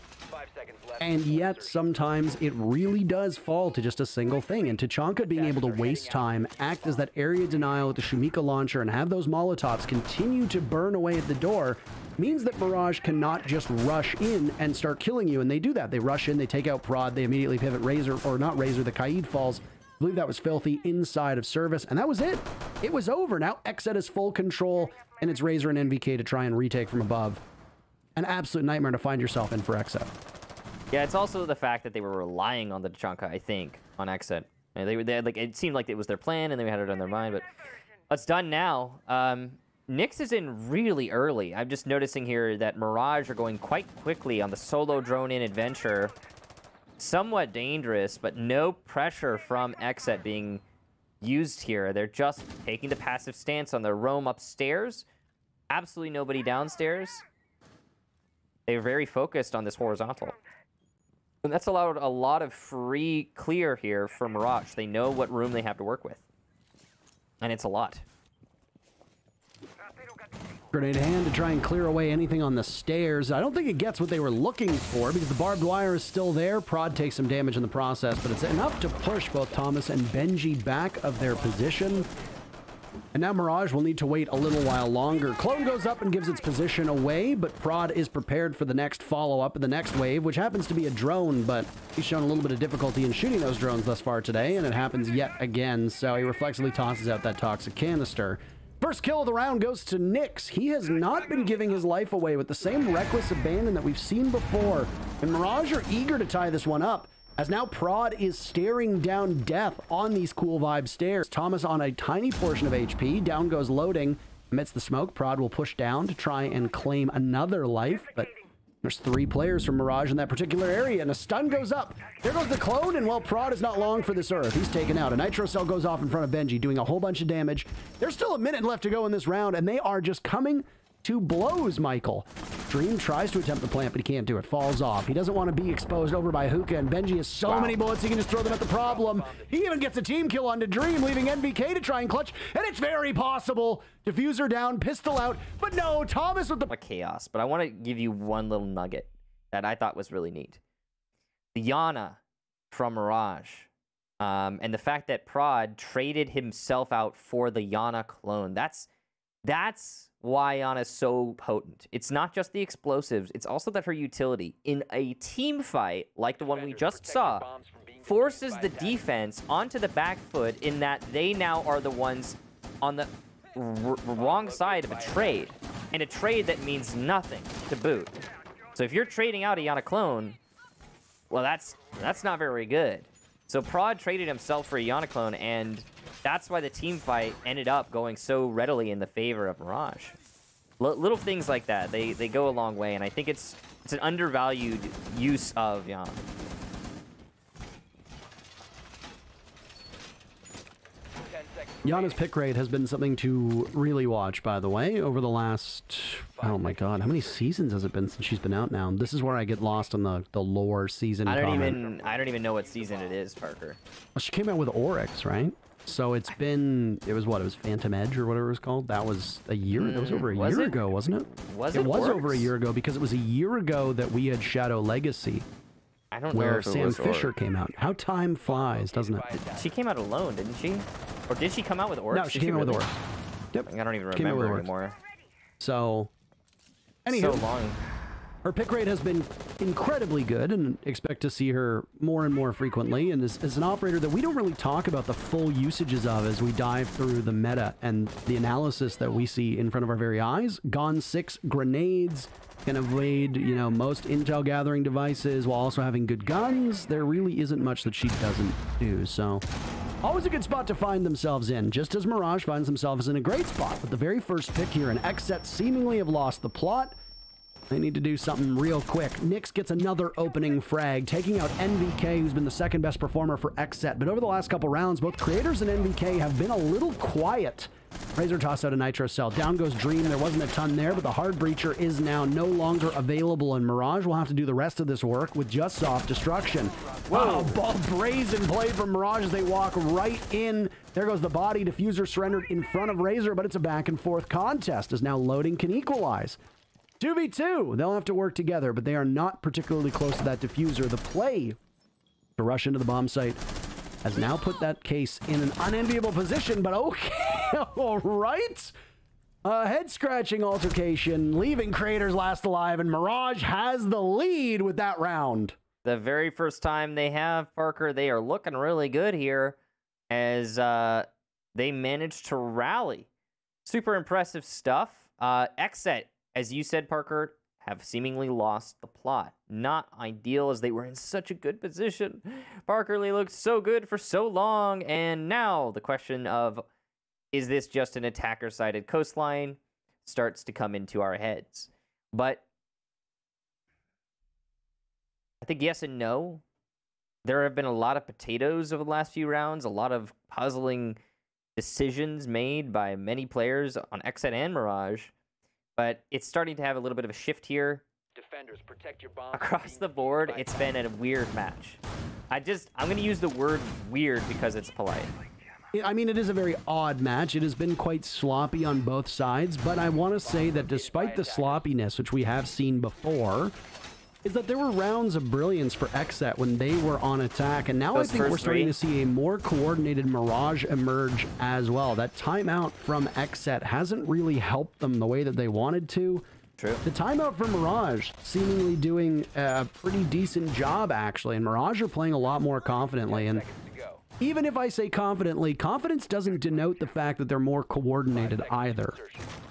And yet, sometimes it really does fall to just a single thing. And Tachanka being able to waste time, act as that area denial with the Shumika launcher, and have those Molotovs continue to burn away at the door, means that Mirage cannot just rush in and start killing you. And they do that. They rush in, they take out Prod, they immediately pivot Razor, or not Razor, the Kaid falls. I believe that was Filthy inside of service, and that was it. It was over. Now XSET is full control, and it's Razor and NVK to try and retake from above. An absolute nightmare to find yourself in for XSET. Yeah, it's also the fact that they were relying on the Tachanka, I think, on XSET. And they had, like, it seemed like it was their plan, and they had it on their mind, but it's done now. Nyx is in really early. I'm just noticing here that Mirage are going quite quickly on the solo drone-in adventure. Somewhat dangerous, but no pressure from XSET being used here. They're just taking the passive stance on the roam upstairs. Absolutely nobody downstairs. They're very focused on this horizontal. And that's allowed a lot of free clear here for Mirage. They know what room they have to work with. And it's a lot. Grenade hand to try and clear away anything on the stairs. I don't think it gets what they were looking for because the barbed wire is still there. Prod takes some damage in the process, but it's enough to push both Thomas and Benji back of their position. And now Mirage will need to wait a little while longer. Clone goes up and gives its position away, but Prod is prepared for the next follow-up, the next wave, which happens to be a drone, but he's shown a little bit of difficulty in shooting those drones thus far today, and it happens yet again, so he reflexively tosses out that toxic canister. First kill of the round goes to Nyx. He has not been giving his life away with the same reckless abandon that we've seen before, and Mirage are eager to tie this one up, as now Prod is staring down death on these cool vibe stairs. Thomas on a tiny portion of HP. Down goes loading. Amidst the smoke, Prod will push down to try and claim another life, but there's 3 players from Mirage in that particular area, and a stun goes up. There goes the clone, and well, Prod is not long for this earth. He's taken out. A nitro cell goes off in front of Benji, doing a whole bunch of damage. There's still a minute left to go in this round, and they are just coming to blows, Michael. Dream tries to attempt the plant, but he can't do it. Falls off. He doesn't want to be exposed over by Hookah, and Benji has so many bullets, he can just throw them at the problem. He even gets a team kill onto Dream, leaving NVK to try and clutch, and it's very possible. Diffuser down, pistol out, but no, Thomas with the... Chaos, but I want to give you one little nugget that I thought was really neat. The Yana from Mirage. And the fact that Prod traded himself out for the Yana clone. That's why Yana's so potent. It's not just the explosives, it's also that her utility in a team fight, like the one we just saw, forces the defense onto the back foot in that they now are the ones on the wrong side of a trade. And a trade that means nothing to boot. So if you're trading out a Yana clone, well, that's not very good. So Prod traded himself for a Yana clone, and that's why the team fight ended up going so readily in the favor of Mirage. Little things like that, they go a long way, and I think it's an undervalued use of Yana. Yana's pick rate has been something to really watch, by the way, over the last, oh my god, how many seasons has it been since she's been out now? This is where I get lost on the lore season. I don't even know what season it is, Parker. Well, she came out with Oryx, right? So it was Phantom Edge or whatever it was called. That was a year, that was over a year ago, wasn't it? It was over a year ago, because it was a year ago that we had Shadow Legacy. I don't know where if it Sam was Fisher came out. How time flies, doesn't it? She came out alone, didn't she? Or did she come out with Oryx? No, she came out with Oryx. Yep. I don't even remember anymore. So, anywho, so long. Her pick rate has been incredibly good, and expect to see her more and more frequently. And is an operator that we don't really talk about the full usages of as we dive through the meta and the analysis that we see in front of our very eyes. Gone 6 grenades, can evade, you know, most intel gathering devices while also having good guns. There really isn't much that she doesn't do. So, always a good spot to find themselves in, just as Mirage finds themselves in a great spot. But the very first pick here, and XSET seemingly have lost the plot. They need to do something real quick. Nyx gets another opening frag, taking out NVK, who's been the second best performer for XSET. But over the last couple rounds, both Creators and NVK have been a little quiet. Razor toss out a Nitro Cell. Down goes Dream. There wasn't a ton there, but the Hard Breacher is now no longer available, and Mirage will have to do the rest of this work with just soft destruction. Wow, ball brazen play from Mirage as they walk right in. There goes the body. Diffuser surrendered in front of Razor, but it's a back and forth contest as now loading can equalize. 2v2, they'll have to work together, but they are not particularly close to that diffuser. The play to rush into the bomb site has now put that case in an unenviable position, but okay, all right. A head-scratching altercation, leaving Creators last alive, and Mirage has the lead with that round. The very first time they have, Parker, they are looking really good here as they managed to rally. Super impressive stuff. XSET, as you said, Parker, have seemingly lost the plot. Not ideal, as they were in such a good position. Parker Lee looked so good for so long, and now the question of, is this just an attacker-sided coastline, starts to come into our heads. But I think yes and no. There have been a lot of potatoes over the last few rounds, a lot of puzzling decisions made by many players on XSET and Mirage. But it's starting to have a little bit of a shift here. Defenders, protect your bomb. Across the board, it's been a weird match. I'm going to use the word weird because it's polite. I mean, it is a very odd match. It has been quite sloppy on both sides, but I want to say that despite the sloppiness, which we have seen before, is that there were rounds of brilliance for XSET when they were on attack, and now I think we're starting to see a more coordinated Mirage emerge as well. That timeout from XSET hasn't really helped them the way that they wanted to. True. The timeout from Mirage seemingly doing a pretty decent job, actually, and Mirage are playing a lot more confidently. And even if I say confidently, confidence doesn't denote the fact that they're more coordinated either.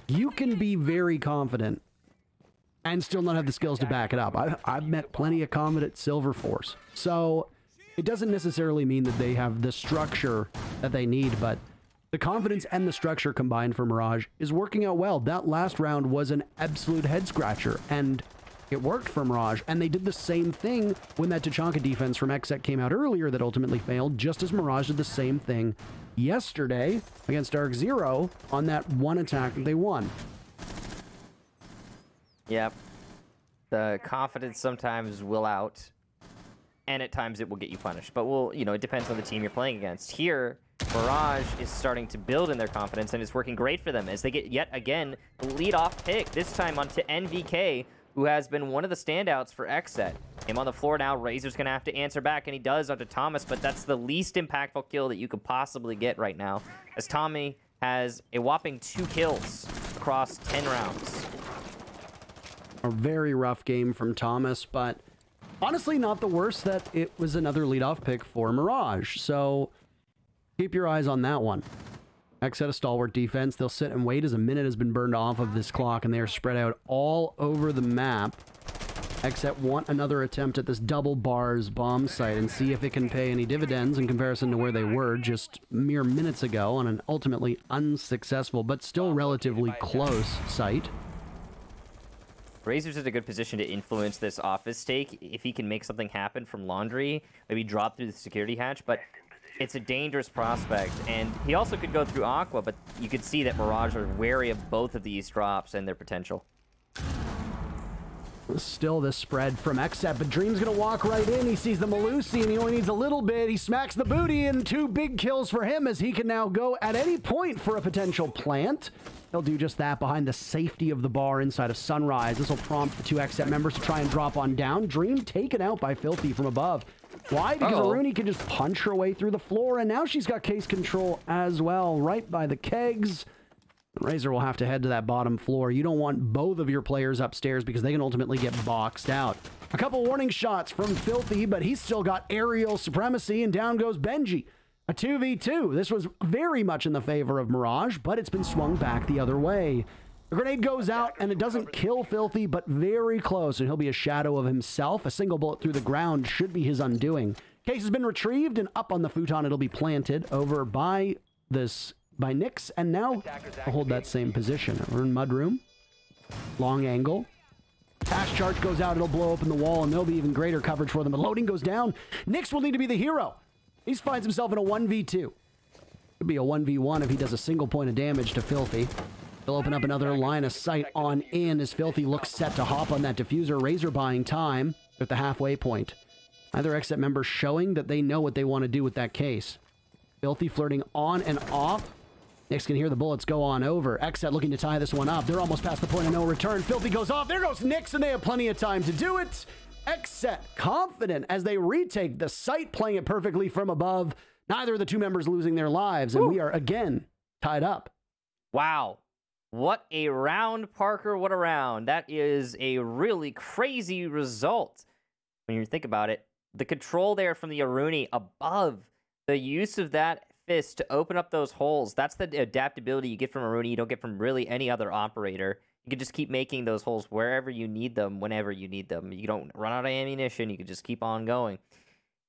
You can be very confident and still not have the skills to back it up. I've met plenty of confident Silver Force. So it doesn't necessarily mean that they have the structure that they need, but the confidence and the structure combined for Mirage is working out well. That last round was an absolute head-scratcher, and it worked for Mirage, and they did the same thing when that Tachanka defense from XSET came out earlier that ultimately failed, just as Mirage did the same thing yesterday against Dark Zero on that one attack that they won. Yep. The confidence sometimes will out, and at times it will get you punished. But it depends on the team you're playing against. Here, Mirage is starting to build in their confidence, and it's working great for them as they get yet again the lead-off pick, this time onto NVK, who has been one of the standouts for XSET. Him on the floor now. Razor's going to have to answer back, and he does onto Thomas, but that's the least impactful kill that you could possibly get right now, as Tommy has a whopping 2 kills across 10 rounds. A very rough game from Thomas, but honestly not the worst that it was another leadoff pick for Mirage. So keep your eyes on that one. XSET a stalwart defense. They'll sit and wait as a minute has been burned off of this clock, and they are spread out all over the map. XSET want another attempt at this double bars bomb site and see if it can pay any dividends in comparison to where they were just mere minutes ago on an ultimately unsuccessful but still relatively close site. Razor's in a good position to influence this office take if he can make something happen from Laundry, maybe drop through the security hatch, but it's a dangerous prospect, and he also could go through Aqua, but you could see that Mirage are wary of both of these drops and their potential. Still this spread from XSET, but Dream's gonna walk right in. He sees the Malusi, and he only needs a little bit. He smacks the booty, and 2 big kills for him as he can now go at any point for a potential plant. He'll do just that behind the safety of the bar inside of Sunrise. This will prompt the 2 XSET members to try and drop on down. Dream taken out by Filthy from above. Why? Because Aruni can just punch her way through the floor, and now she's got case control as well, right by the kegs. Razor will have to head to that bottom floor. You don't want both of your players upstairs because they can ultimately get boxed out. A couple warning shots from Filthy, but he's still got aerial supremacy, and down goes Benji. A 2v2. This was very much in the favor of Mirage, but it's been swung back the other way. The grenade goes out, and it doesn't kill Filthy, but very close, and he'll be a shadow of himself. A single bullet through the ground should be his undoing. Case has been retrieved, and up on the futon it'll be planted over by Nyx, and now I'll hold that same position. We're in Mudroom. Long angle. Fast charge goes out, it'll blow open the wall, and there'll be even greater coverage for them. But loading goes down. Nyx will need to be the hero. He finds himself in a 1v2. Could be a 1v1 if he does a single point of damage to Filthy. He'll open up another line of sight on in as Filthy looks set to hop on that diffuser. Razor buying time at the halfway point. Either XSET member showing that they know what they want to do with that case. Filthy flirting on and off. Nyx can hear the bullets go on over. XSET looking to tie this one up. They're almost past the point of no return. Filthy goes off. There goes Nyx, and they have plenty of time to do it. XSET confident as they retake the site, playing it perfectly from above. Neither of the 2 members losing their lives, and we are again tied up. Wow. What a round, Parker. What a round. That is a really crazy result. When you think about it, the control there from the Aruni above, the use of that fist to open up those holes, that's the adaptability you get from Aruni you don't get from really any other operator. You can just keep making those holes wherever you need them, whenever you need them. You don't run out of ammunition. You can just keep on going.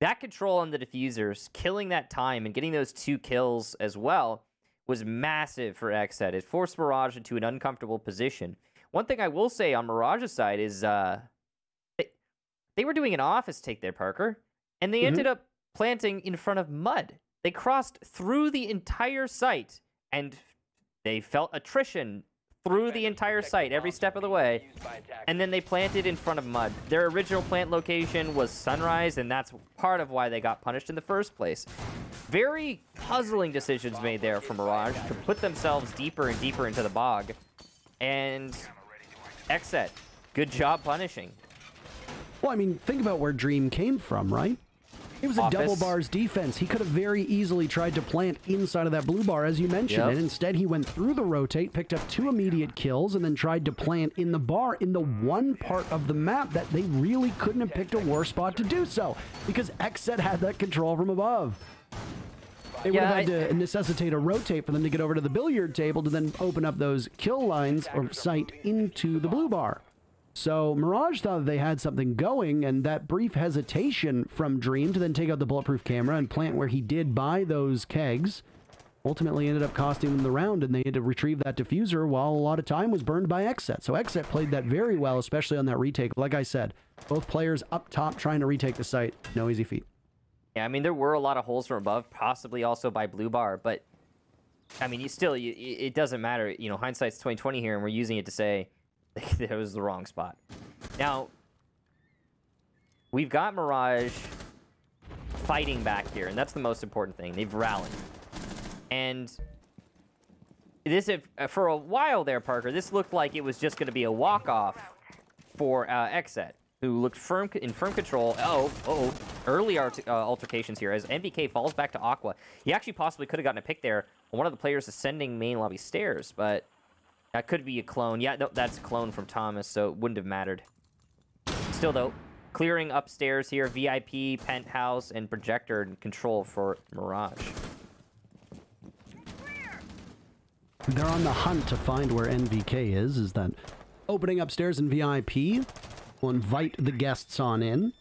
That control on the diffusers, killing that time and getting those 2 kills as well, was massive for XSET. It forced Mirage into an uncomfortable position. One thing I will say on Mirage's side is they were doing an office take there, Parker, and they ended up planting in front of mud. They crossed through the entire site, and they felt attrition through the entire site every step of the way, and then they planted in front of mud. Their original plant location was Sunrise, and that's part of why they got punished in the first place. Very puzzling decisions made there from Mirage to put themselves deeper and deeper into the bog, and XSET, good job punishing. Well, I mean, think about where Dream came from, right? It was a double bars defense. He could have very easily tried to plant inside of that blue bar, as you mentioned, and instead he went through the rotate, picked up 2 immediate kills, and then tried to plant in the bar in the one part of the map that they really couldn't have picked a worse spot to do so, because XSET had that control from above. They would have had to necessitate a rotate for them to get over to the billiard table to then open up those kill lines or sight into the blue bar. So Mirage thought they had something going, and that brief hesitation from Dream to then take out the bulletproof camera and plant where he did by those kegs ultimately ended up costing them the round, and they had to retrieve that diffuser while a lot of time was burned by XSET. So XSET played that very well, especially on that retake. Like I said, both players up top trying to retake the site. No easy feat. Yeah, I mean, there were a lot of holes from above, possibly also by blue bar, but I mean, it doesn't matter. You know, hindsight's 20/20 here, and we're using it to say that was the wrong spot. Now, we've got Mirage fighting back here, and that's the most important thing. They've rallied. And this, for a while there, Parker, this looked like it was just going to be a walk-off for XSET. who looked in firm control. Early altercations here as NVK falls back to Aqua. He actually possibly could have gotten a pick there on one of the players ascending main lobby stairs, but that could be a clone. Yeah, no, that's a clone from Thomas, so it wouldn't have mattered. Still, though, clearing upstairs here, VIP, penthouse, and projector and control for Mirage. They're on the hunt to find where NVK is. Is that opening upstairs in VIP? We'll invite the guests on in.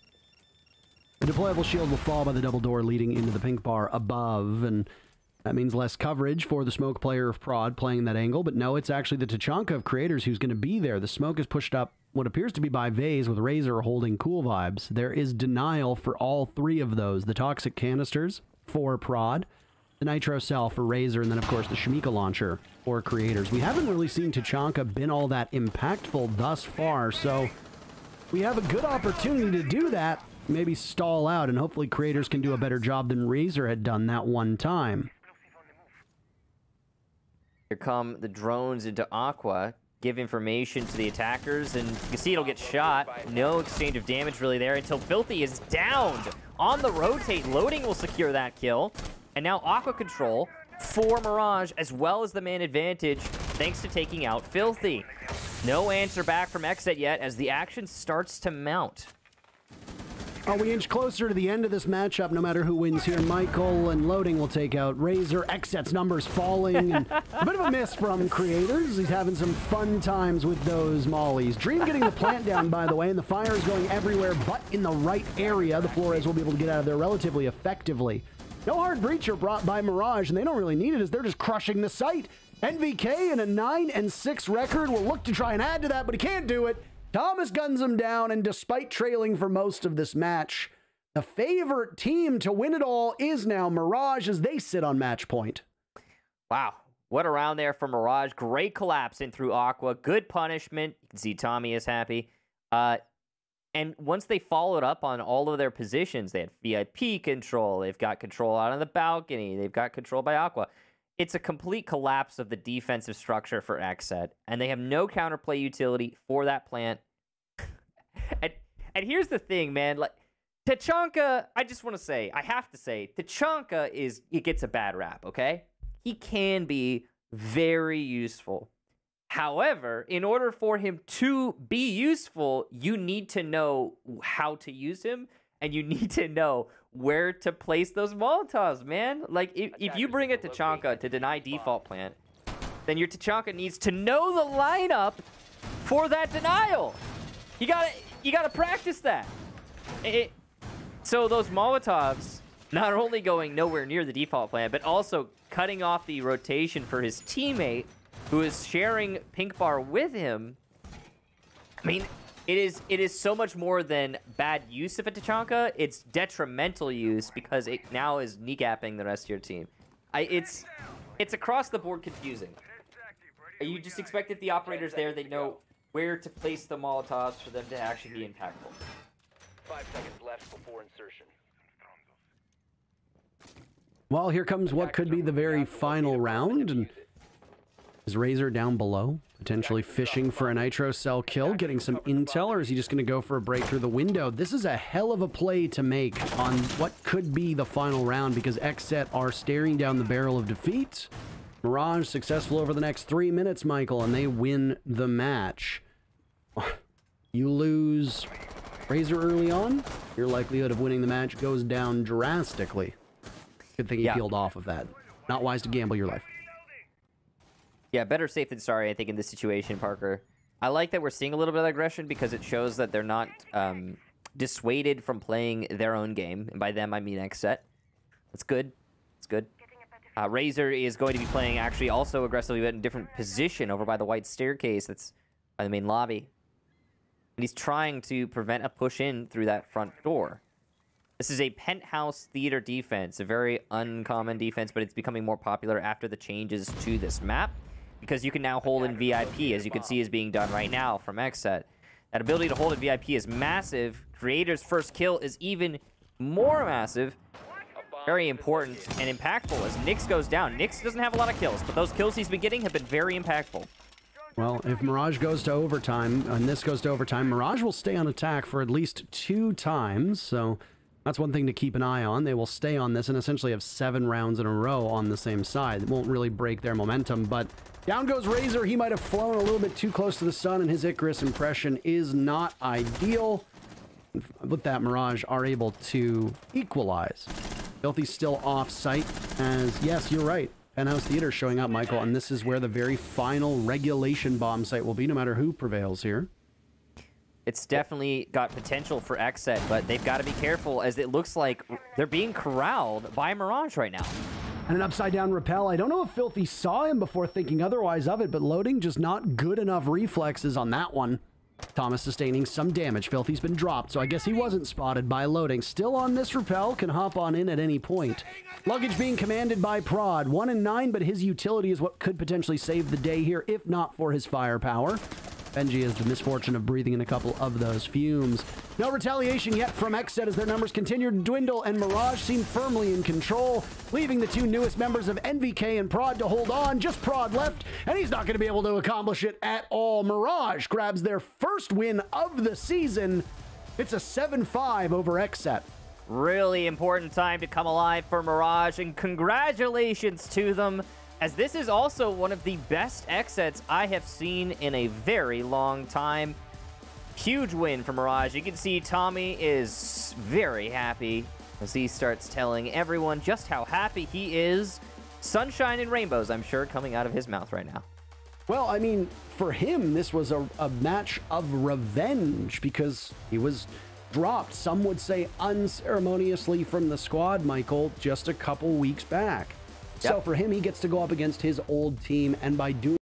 The deployable shield will fall by the double door leading into the pink bar above, and that means less coverage for the smoke player of Prod playing that angle, but no, it's actually the Tachanka of Creators who's going to be there. The smoke is pushed up what appears to be by Vase with Razor holding cool vibes. There is denial for all three of those. The toxic canisters for Prod, the Nitro Cell for Razor, and then of course the Shmika launcher for Creators. We haven't really seen Tachanka been all that impactful thus far, so we have a good opportunity to do that. Maybe stall out, and hopefully Creators can do a better job than Razor had done that one time. Here come the drones into Aqua, give information to the attackers, and you can see it'll get shot. No exchange of damage really there until Filthy is downed on the rotate. Loading will secure that kill. And now Aqua control for Mirage, as well as the man advantage, thanks to taking out Filthy. No answer back from XSET yet as the action starts to mount. We inch closer to the end of this matchup, no matter who wins here. Michael and Loading will take out Razor. XSET's numbers falling, and a bit of a miss from Creators. He's having some fun times with those mollies. Dream getting the plant down, by the way, and the fire is going everywhere but in the right area. The Flores will be able to get out of there relatively effectively. No hard breacher brought by Mirage, and they don't really need it as they're just crushing the site. NVK in a 9-6 record will look to try and add to that, but he can't do it. Thomas guns him down, and despite trailing for most of this match, the favorite team to win it all is now Mirage as they sit on match point. Wow. What a round there for Mirage. Great collapse in through Aqua. Good punishment. You can see Tommy is happy. And once they followed up on all of their positions, they had VIP control. They've got control out on the balcony. They've got control by Aqua. It's a complete collapse of the defensive structure for XSET, and they have no counterplay utility for that plant. and here's the thing, man. Like Tachanka, I just want to say, I have to say, Tachanka he gets a bad rap, okay? He can be very useful. However, in order for him to be useful, you need to know how to use him, and you need to know where to place those Molotovs, man. Like, if you bring a Tachanka to deny default plant, then your Tachanka needs to know the lineup for that denial. You gotta practice that. So those Molotovs, not only going nowhere near the default plant, but also cutting off the rotation for his teammate, who is sharing pink bar with him. I mean, it is so much more than bad use of a Tachanka. It's detrimental use because it now is kneecapping the rest of your team. It's across the board confusing. You just expect that the operators there, they know where to place the Molotovs for them to actually be impactful. 5 seconds left before insertion. Well, here comes what could be the very final round, and is Razor down below, potentially fishing for a Nitro Cell kill, getting some intel, or is he just going to go for a break through the window? This is a hell of a play to make on what could be the final round because XSET are staring down the barrel of defeat. Mirage successful over the next 3 minutes, Michael, and they win the match. You lose Razor early on, your likelihood of winning the match goes down drastically. Good thing he peeled off of that. Not wise to gamble your life. Yeah, better safe than sorry, I think, in this situation, Parker. I like that we're seeing a little bit of aggression because it shows that they're not dissuaded from playing their own game. And by them, I mean XSET. That's good. It's good. Razor is going to be playing actually also aggressively, but in a different position over by the white staircase that's by the main lobby. And he's trying to prevent a push in through that front door. This is a penthouse theater defense, a very uncommon defense, but it's becoming more popular after the changes to this map. Because you can now hold in VIP, as you can see is being done right now from XSET. That ability to hold in VIP is massive. Creator's first kill is even more massive. Very important and impactful as Nyx goes down. Nyx doesn't have a lot of kills, but those kills he's been getting have been very impactful. Well, if Mirage goes to overtime, and this goes to overtime, Mirage will stay on attack for at least 2 times, so that's one thing to keep an eye on. They will stay on this and essentially have 7 rounds in a row on the same side. It won't really break their momentum, but down goes Razor. He might have flown a little bit too close to the sun, and his Icarus impression is not ideal. With that, Mirage are able to equalize. Filthy's still off-site, as, yes, you're right, Penthouse Theater showing up, Michael, and this is where the very final regulation bomb site will be, no matter who prevails here. It's definitely got potential for XSET, but they've got to be careful, as it looks like they're being corralled by Mirage right now. And an upside-down rappel. I don't know if Filthy saw him before thinking otherwise of it, but loading just not good enough reflexes on that one. Thomas sustaining some damage. Filthy's been dropped, so I guess he wasn't spotted by loading. Still on this rappel, can hop on in at any point. Luggage being commanded by Prod. 1 and 9, but his utility is what could potentially save the day here, if not for his firepower. Benji has the misfortune of breathing in a couple of those fumes. No retaliation yet from XSET as their numbers continue to dwindle, and Mirage seem firmly in control, leaving the 2 newest members of NVK and Prod to hold on. Just Prod left, and he's not going to be able to accomplish it at all. Mirage grabs their first win of the season. It's a 7-5 over XSET. Really important time to come alive for Mirage, and congratulations to them, as this is also one of the best XSETs I have seen in a very long time. Huge win for Mirage. You can see Tommy is very happy as he starts telling everyone just how happy he is. Sunshine and rainbows, I'm sure, coming out of his mouth right now. Well, I mean, for him, this was a match of revenge because he was dropped, some would say unceremoniously, from the squad, Michael, just a couple weeks back. So for him, he gets to go up against his old team, and by doing